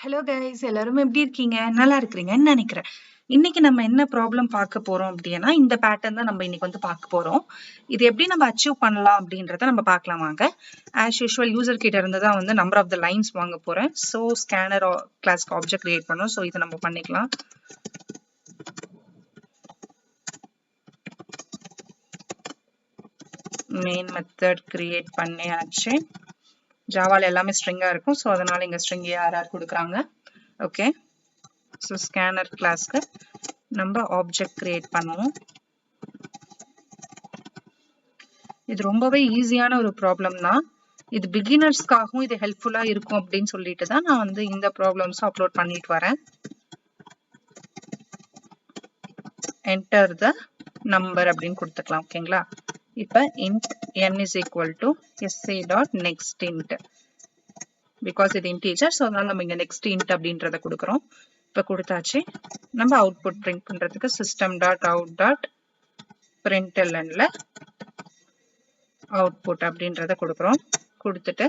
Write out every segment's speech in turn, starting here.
Hello guys, எல்லாரும் எப்படி இருக்கீங்க? நல்லா இருக்கிறீங்கன்னு நினைக்கிறேன். இன்னைக்கு நம்ம என்ன ப்ராப்ளம் பார்க்க போறோம் அப்படின்னா, இந்த பேட்டர்ன் தான் நம்ம இன்னைக்கு வந்து பார்க்க போறோம். இது எப்படி நம்ம அச்சீவ் பண்ணலாம் அப்படின்றத நம்ம பார்க்கலாம் வாங்க. ஆஸ் யூஷுவல் யூசர் கிட்ட இருந்து தான் வந்து நம்பர் ஆஃப் த லைன்ஸ் வாங்க போறேன். ஸோ ஸ்கேனர் கிளாஸ்க்கு ஆப்ஜெக்ட் கிரியேட் பண்ணோம். ஸோ இதை நம்ம பண்ணிக்கலாம். மெயின் மெத்தட் கிரியேட் பண்ணியாச்சு. ஜாவால எல்லாமே ஸ்ட்ரிங்கா இருக்கும். ஸோ அதனால இங்க ஸ்ட்ரிங் யார் கொடுக்குறாங்க. ஓகே, ஸோ ஸ்கேனர் கிளாஸ்க்கு நம்ம ஆப்ஜெக்ட் கிரியேட் பண்ணுவோம். இது ரொம்பவே ஈஸியான ஒரு ப்ராப்ளம் தான். இது பிகினர்ஸ்க்காகவும் இது ஹெல்ப்ஃபுல்லா இருக்கும் அப்படின்னு சொல்லிட்டு தான் நான் வந்து இந்த ப்ராப்ளம்ஸ் அப்லோட் பண்ணிட்டு வரேன். என்டர் த நம்பர் அப்படின்னு கொடுத்துக்கலாம். ஓகேங்களா? இப்போ int n is equal to sa.next int. Because இது இன்டீஜர், ஸோ அதனால நம்ம இங்க நெக்ஸ்ட் int அப்படின்றத கொடுக்குறோம். இப்போ கொடுத்தாச்சு. நம்ம அவுட்புட் பிரிண்ட் பண்றதுக்கு system.out.printlnல அவுட்புட் அப்படின்றத கொடுக்குறோம். கொடுத்துட்டு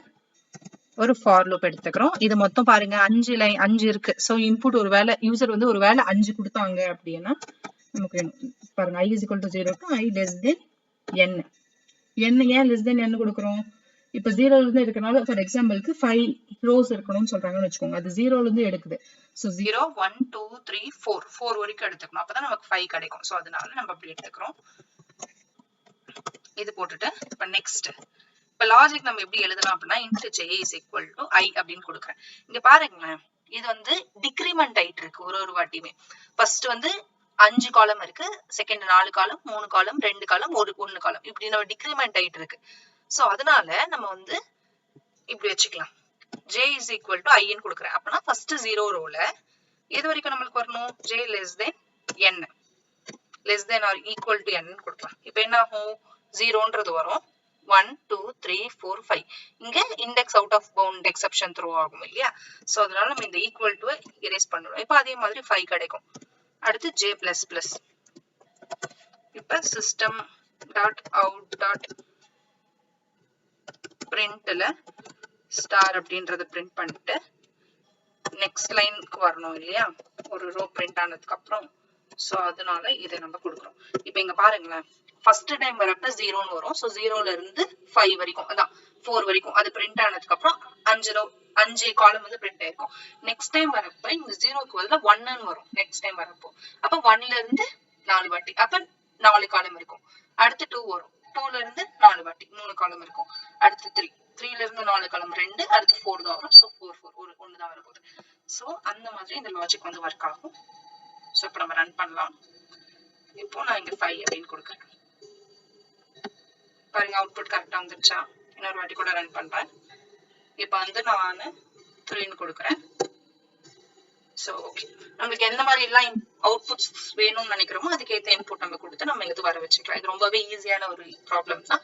ஒரு ஃபார் லூப் எடுத்துக்கிறோம். இது மொத்தம் பாருங்க 5 இருக்கு. ஸோ இன்புட் ஒரு வேலை யூசர் வந்து ஒரு வேலை 5 கொடுத்தாங்க அப்படின்னா நமக்கு பாருங்க i is equal to 0 to i less than n. n ஏன் less than n கொடுக்குறோம்? இப்போ 0ல இருந்து எடுக்கனால ஃபார் எக்ஸாம்பிளுக்கு 5 ரோஸ் இருக்கணும்னு சொல்றாங்கன்னு வச்சுக்கோங்க. அது 0ல இருந்து எடுக்குது. ஸோ 0 1 2 3 4 வரைக்கும் எடுத்துக்கணும். அப்பதான் நமக்கு 5 கிடைக்கும். ஸோ அதனால நம்ம அப்படி எடுத்துக்கிறோம். இது போட்டுட்டு இப்ப நெக்ஸ்ட் இப்ப லாஜிக் நம்ம எப்படி எழுதலாம் அப்படின்னா int j is equal to i அப்படின்னு கொடுக்குறேன். இங்க பாருங்களேன், இது வந்து டிக்ரிமெண்ட் ஆயிட்டு இருக்கு ஒரு வாட்டியுமே. ஃபர்ஸ்ட் வந்து 5 காலம் இருக்கு, செகண்ட் 4 காலம், 3 காலம், 2 காலம், 1 காலம், இப்படி நம்ம டிக்ரிமெண்ட் ஆயிட்டு இருக்கு. சோ அதனால நம்ம வந்து இப்படி வச்சுக்கலாம். j is equal to i ன்னு கொடுக்குறேன். அப்படின்னா ஃபர்ஸ்ட் 0 ரோல எது வரைக்கும் நம்மளுக்கு வரணும்? j less than n, less than or equal to n கொடுக்கலாம். இப்போ என்ன ஆகும்? 0ன்றது வரும். 1 2 3 4 5 இங்க index out of bound exception throw ஆகும் இல்லையா? சோ அதனால நம்ம இந்த ஈக்குவல் டு எரேஸ் பண்ணணும். இப்போ அதே மாதிரி 5 கிடைக்கும். அடுத்து j++. இப்போ system.out.printல ஸ்டார் அப்படின்றத பிரிண்ட் பண்ணிட்டு நெக்ஸ்ட் லைனுக்கு வரணும் இல்லையா? ஒரு ரோ பிரிண்ட் ஆனதுக்கு அப்புறம். சோ அதனால இதை நம்ம கொடுக்குறோம். இப்போ இங்க பாருங்களேன், ஃபர்ஸ்ட் டைம் வரப்ப 0ன்னு வரும். சோ 0ல இருந்து 5 வரைக்கும், அதான் 4 வரைக்கும் அது பிரிண்ட் ஆனதுக்கு அப்புறம் 5 காலம் வந்து பிரிண்ட் ஆயிருக்கும். நெக்ஸ்ட் டைம் வரப்ப இங்க 0க்கு பதிலா 1ன்னு வரும். நெக்ஸ்ட் டைம் வரப்போ அப்ப 1ல இருந்து 4 வாட்டி, அப்ப 4 காலம் இருக்கும். அடுத்து 2 வரும். 2ல இருந்து 4 வாட்டி 3 காலம் இருக்கும். அடுத்து 3ல இருந்து 4 காலம் 2, அடுத்து 4 தான் வரும். சோ 4 1 தான் வரப்போகுது. சோ அந்த மாதிரி இந்த லாஜிக் வந்து ஒர்க் ஆகும். சோ இப்போ நம்ம ரன் பண்ணலாம். இப்போ நான் இங்க 5 அப்படின்னு கொடுக்குறேன். பாருங்க அவுட்புட் கரெக்டா வந்துருச்சா? இன்னொரு வாட்டி கூட ரன் பண்றேன். இப்ப வந்து நான் 3ன்னு கொடுக்குறேன். சோ ஓகே, நமக்கு எந்த மாதிரி எல்லாம் அவுட்புட்ஸ் வேணும்னு நினைக்கிறோமோ அதுக்கேற்ற இன்புட் நம்ம கொடுத்து நம்ம இது வர வச்சுக்கலாம். இது ரொம்பவே ஈஸியான ஒரு ப்ராப்ளம் தான்.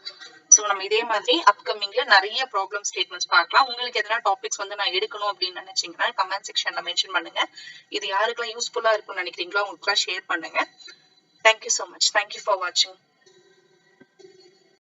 சோ நம்ம இதே மாதிரி அப்கமிங்ல நிறைய ப்ராப்ளம் ஸ்டேட்மெண்ட்ஸ் பார்க்கலாம். உங்களுக்கு எதனா டாபிக்ஸ் வந்து நான் எடுக்கணும் அப்படின்னு நினைச்சீங்கன்னா கமெண்ட் செக்ஷன்ல மென்ஷன் பண்ணுங்க. இது யாருக்கெல்லாம் யூஸ்ஃபுல்லா இருக்கும்னு நினைக்கிறீங்களோ அவங்களுக்குலாம் ஷேர் பண்ணுங்க. Thank you so much. Thank you for watching.